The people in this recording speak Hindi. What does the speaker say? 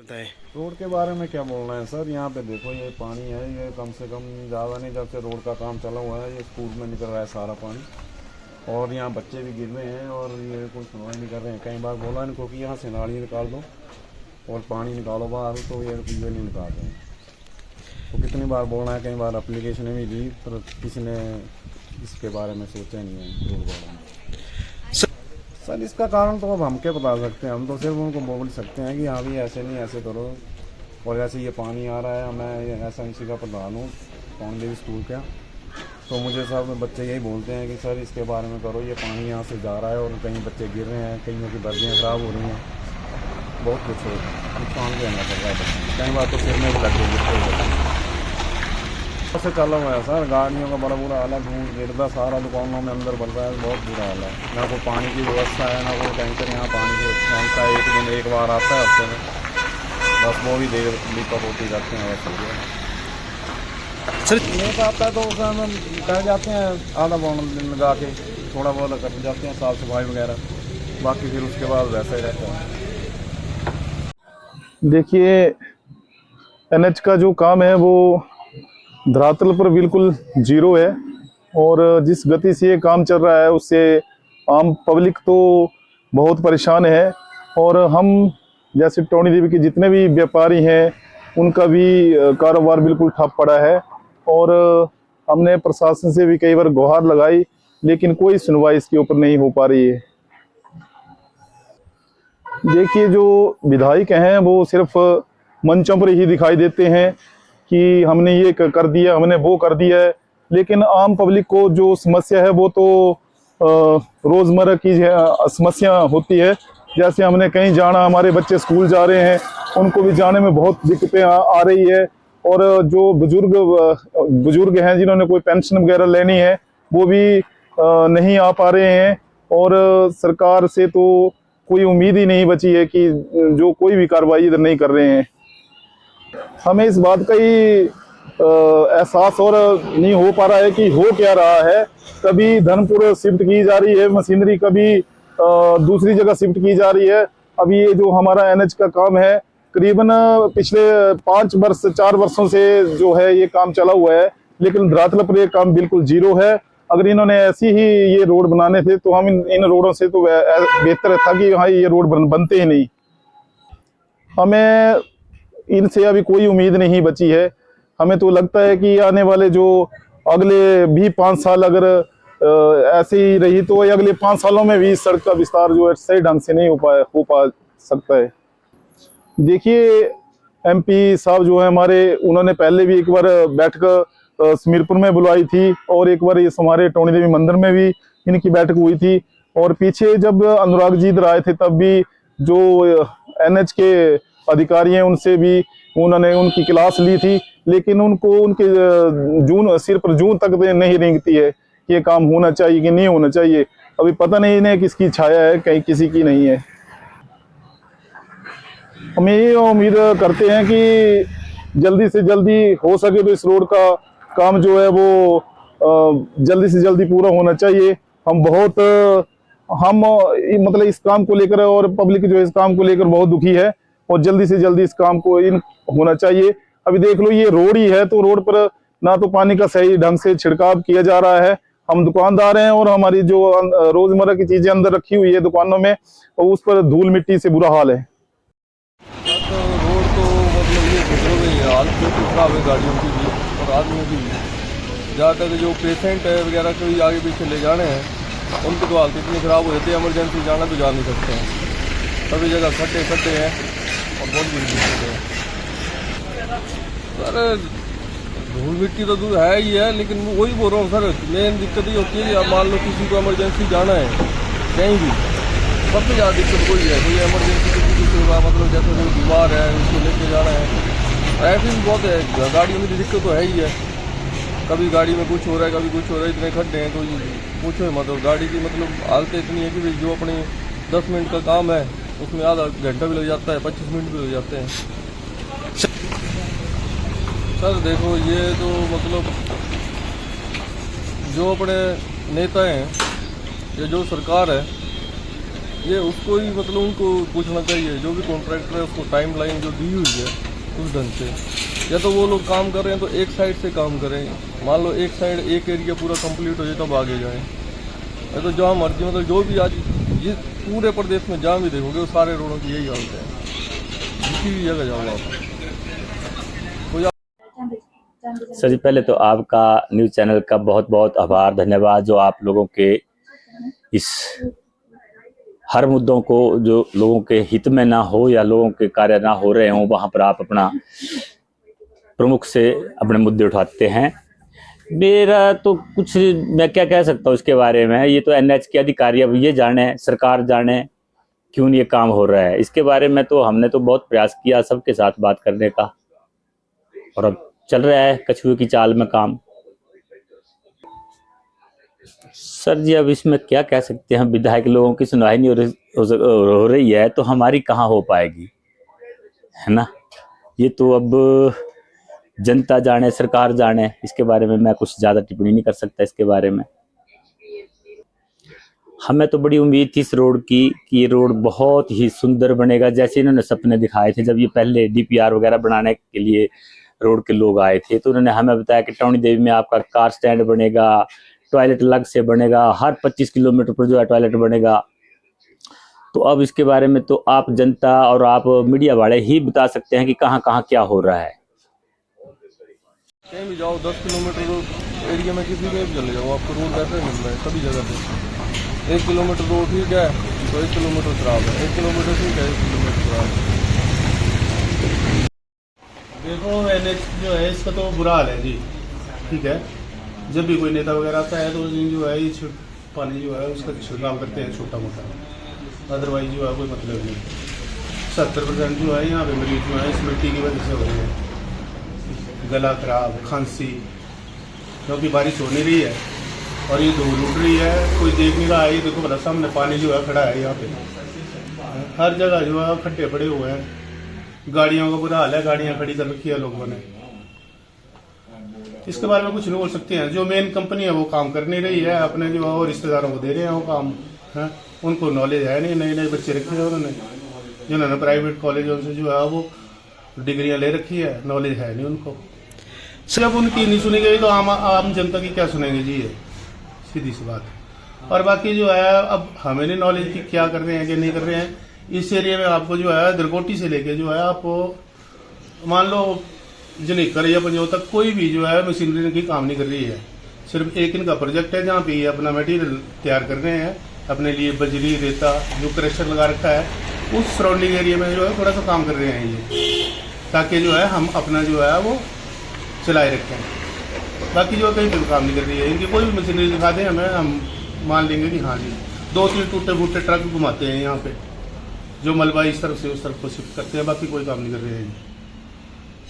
बताएं। रोड के बारे में क्या बोलना है सर। यहाँ पे देखो ये पानी है, ये कम से कम ज़्यादा नहीं, जब से रोड का काम चला हुआ है ये स्कूल में निकल रहा है सारा पानी। और यहाँ बच्चे भी गिर रहे हैं और ये कोई सुनवाई नहीं कर रहे हैं। कई बार बोला इनको कि यहाँ से नाली निकाल दो और पानी निकालो बाहर, तो ये नहीं निकाल रहे हैं। तो कितनी बार बोलना है, कई बार एप्लीकेशन भी दी पर किसी ने इसके बारे में सोचा नहीं है रोड बारे में। सर इसका कारण तो अब हम क्या बता सकते हैं, हम तो सिर्फ उनको बोल सकते हैं कि हाँ भी ऐसे नहीं ऐसे करो। और जैसे ये पानी आ रहा है, मैं SMC का प्रधान हूँ पौंड देवी स्कूल का, तो मुझे सब बच्चे यही बोलते हैं कि सर इसके बारे में करो, ये पानी यहाँ से जा रहा है और कहीं बच्चे गिर रहे हैं, कईयों की वर्दियाँ ख़राब हो रही हैं, बहुत कुछ हो नुकसान भी रहना पड़ रहा है। कई बार तो सिर में भी लग गई से चला हुआ है सर, गाड़ियों का बड़ा बुरा हाल है, धूल गिरदा सारा दुकानों में अंदर बढ़ रहा है, बहुत बुरा हाल है। ना कोई पानी की व्यवस्था है, ना कोई टैंकर यहाँ पानी की व्यवस्था है। एक दिन एक बार आता है हफ्ते में, बस वो भी देर लीपअप होती जाते हैं वैसे। सर लेट आता है तो उसमें हम कर जाते हैं, आधा पौना दिन लगा के थोड़ा बहुत कर जाते हैं साफ़ सफाई वगैरह, बाकी फिर उसके बाद वैसा ही रहता है। देखिए NH का जो काम है वो धरातल पर बिल्कुल जीरो है, और जिस गति से ये काम चल रहा है उससे आम पब्लिक तो बहुत परेशान है। और हम जैसे टोनी देवी के जितने भी व्यापारी हैं उनका भी कारोबार बिल्कुल ठप पड़ा है। और हमने प्रशासन से भी कई बार गुहार लगाई, लेकिन कोई सुनवाई इसके ऊपर नहीं हो पा रही है। देखिए जो विधायक हैं वो सिर्फ मंचों पर ही दिखाई देते हैं कि हमने ये कर दिया, हमने वो कर दिया है, लेकिन आम पब्लिक को जो समस्या है वो तो रोज़मर्रा की समस्या होती है। जैसे हमने कहीं जाना, हमारे बच्चे स्कूल जा रहे हैं, उनको भी जाने में बहुत दिक्कतें आ रही है। और जो बुजुर्ग हैं जिन्होंने कोई पेंशन वगैरह लेनी है वो भी नहीं आ पा रहे हैं। और सरकार से तो कोई उम्मीद ही नहीं बची है कि जो कोई भी कार्रवाई इधर नहीं कर रहे हैं। हमें इस बात का ही एहसास और नहीं हो पा रहा है कि हो क्या रहा है। कभी धनपुर शिफ्ट की जा रही है मशीनरी, कभी दूसरी जगह शिफ्ट की जा रही है। अभी ये जो हमारा NH का काम है करीबन पिछले 4 वर्षों से जो है ये काम चला हुआ है, लेकिन धरातल पर ये काम बिल्कुल जीरो है। अगर इन्होंने ऐसी ही ये रोड बनाने थे तो हम इन रोडों से तो बेहतर था कि हाँ ये रोड बनते ही नहीं। हमें इनसे अभी कोई उम्मीद नहीं बची है। हमें तो लगता है कि आने वाले जो अगले भी 5 साल अगर ऐसे ही रही तो अगले 5 सालों में भी इस सड़क का विस्तार जो है सही ढंग से नहीं हो पा सकता है। देखिए MP साहब जो है हमारे, उन्होंने पहले भी एक बार बैठक समीरपुर में बुलाई थी, और एक बार इस हमारे टोनी देवी मंदिर में भी इनकी बैठक हुई थी। और पीछे जब अनुराग जी इधर आए थे तब भी जो NH के अधिकारी हैं उनसे भी उन्होंने उनकी क्लास ली थी, लेकिन उनको उनके सिर पर जून तक नहीं रेंगती है कि ये काम होना चाहिए कि नहीं होना चाहिए। अभी पता नहीं इन्हें किसकी छाया है, कहीं किसी की नहीं है। हम ये उम्मीद करते हैं कि जल्दी से जल्दी हो सके तो इस रोड का काम जो है वो जल्दी से जल्दी पूरा होना चाहिए। हम मतलब इस काम को लेकर, और पब्लिक जो इस काम को लेकर बहुत दुखी है, और जल्दी से जल्दी इस काम को होना चाहिए। अभी देख लो ये रोड ही है, तो रोड पर ना तो पानी का सही ढंग से छिड़काव किया जा रहा है। हम दुकानदार हैं और हमारी जो रोजमर्रा की चीजें अंदर रखी हुई है दुकानों में, और उस पर धूल मिट्टी से बुरा हाल है। तो रोड तो मतलब ये गुजरो गई है, हालत बिल्कुल खराब है गाड़ियों की भी और आदमियों की भी। जहाँ तक जो पेशेंट है वगैरह कोई आगे पीछे ले जाने हैं, उनकी तो हालत इतनी ख़राब हो जाती है, इमरजेंसी जाना तो जा नहीं सकते हैं। सभी जगह खड्डे हैं और बहुत बुरी दिक्कत है सर। धूल मिट्टी तो दूर है ही है, लेकिन वही बोल रहा हूँ सर, मेन दिक्कत ये होती है मान लो किसी को इमरजेंसी जाना है कहीं भी, सबसे ज़्यादा दिक्कत वही है। कोई इमरजेंसी किसी को मतलब जैसे कोई बीमार है उसको लेके जाना है, ट्रैफिक बहुत है, गाड़ियों में दिक्कत तो है ही है। कभी गाड़ी में कुछ हो रहा है, कभी कुछ हो रहा है, इतने खड्डे हैं तो पूछो मतलब गाड़ी की मतलब हालत इतनी है कि जो अपने 10 मिनट का काम है उसमें आधा घंटा भी लग जाता है, 25 मिनट भी लग जाते हैं सर। देखो ये तो मतलब जो अपने नेता हैं या जो सरकार है ये उसको ही मतलब उनको पूछना चाहिए, जो भी कॉन्ट्रैक्टर है उसको टाइम लाइन जो दी हुई है उस ढंग से, या तो वो लोग काम कर रहे हैं तो एक साइड से काम करें। मान लो एक साइड एक एरिया पूरा कंप्लीट हो जाए तब आगे जाएं। तो जहाँ मर्जी मतलब जो भी आज जिस पूरे प्रदेश में जहाँ भी देखोगे वो सारे रोडों की यही हालत है, किसी भी जगह जाओ आप। सर जी, पहले तो आपका न्यूज़ चैनल का बहुत बहुत आभार, धन्यवाद, जो आप लोगों के इस हर मुद्दों को जो लोगों के हित में ना हो या लोगों के कार्य ना हो रहे हों वहाँ पर आप अपना प्रमुख से अपने मुद्दे उठाते हैं। मेरा तो कुछ मैं क्या कह सकता हूँ इसके बारे में, ये तो NH के अधिकारी अब ये जाने, सरकार जाने क्यों नहीं ये काम हो रहा है। इसके बारे में तो हमने तो बहुत प्रयास किया सबके साथ बात करने का, और अब चल रहा है कछुए की चाल में काम। सर जी, अब इसमें क्या कह सकते हैं, विधायक लोगों की सुनवाई नहीं हो रही है तो हमारी कहाँ हो पाएगी, है ना। ये तो अब जनता जाने, सरकार जाने, इसके बारे में मैं कुछ ज़्यादा टिप्पणी नहीं कर सकता इसके बारे में। हमें तो बड़ी उम्मीद थी इस रोड की कि ये रोड बहुत ही सुंदर बनेगा, जैसे इन्होंने सपने दिखाए थे। जब ये पहले DPR वगैरह बनाने के लिए रोड के लोग आए थे तो उन्होंने हमें बताया कि टौणी देवी में आपका कार स्टैंड बनेगा, टॉयलेट अलग से बनेगा, हर 25 किलोमीटर पर जो है टॉयलेट बनेगा। तो अब इसके बारे में तो आप जनता और आप मीडिया वाले ही बता सकते हैं कि कहाँ कहाँ क्या हो रहा है। कहीं भी जाओ 10 किलोमीटर एरिया में किसी में भी चले जाओ, आपको रोड वैसे मिल रहा है सभी जगह पे। 1 किलोमीटर रोड ठीक है तो 1 किलोमीटर खराब है, 1 किलोमीटर ठीक है 1 किलोमीटर खराब है। देखो NH जो है इसका तो बुरा हाल है जी, ठीक है। जब भी कोई नेता वगैरह आता है तो उस दिन जो है ये पानी जो है उसका छिड़काव करते हैं छोटा मोटा, अदरवाइज जो है कोई मतलब नहीं। 70% जो है यहाँ पे मरीज जो है इस मिट्टी की वजह से हो रही है, गला खराब, खांसी, क्योंकि बारिश हो नहीं रही है और ये धूल उठ रही है, कोई देख नहीं रहा है। ये देखो भला सामने पानी जो है खड़ा है यहाँ पे, हर जगह जो है खड्डे पड़े हुए हैं, गाड़ियों का बुरा हाल है, गाड़ियां खड़ी कर रखी है लोगों ने। इसके बारे में कुछ नहीं बोल सकते हैं। जो मेन कंपनी है वो काम कर नहीं रही है, अपने जो है रिश्तेदारों को दे रहे हैं वो काम है, उनको नॉलेज है नहीं। नए नए बच्चे रखे हैं उन्होंने, जिन्होंने प्राइवेट कॉलेजों से जो है वो डिग्रियां ले रखी है, नॉलेज है नहीं उनको। जब उनकी नहीं सुनी गई तो आम जनता की क्या सुनेंगे जी, ये सीधी सी बात। और बाकी जो है अब हमें नहीं नॉलेज की क्या कर रहे हैं क्या नहीं कर रहे हैं। इस एरिया में आपको जो है दरकोटी से लेके जो है आपको मान लो जनेकर या पंजो तक कोई भी जो है मशीनरी की काम नहीं कर रही है। सिर्फ एक इनका प्रोजेक्ट है जहाँ पे ये अपना मटेरियल तैयार कर रहे हैं अपने लिए, बजरी रेता जो क्रशर लगा रखा है, उस सराउंडिंग एरिया में जो है थोड़ा सा काम कर रहे हैं ये, ताकि जो है हम अपना जो है वो चलाए रखें। बाकी जो कहीं पर काम नहीं कर रही है, इनकी कोई भी मशीनरी दिखा दें हमें, हम मान लेंगे कि हाँ जी 2-3 टूटे फूटे ट्रक घुमाते हैं यहाँ पे, जो मलबा इस तरफ से उस तरफ को शिफ्ट करते हैं, बाकी कोई काम नहीं कर रहे हैं।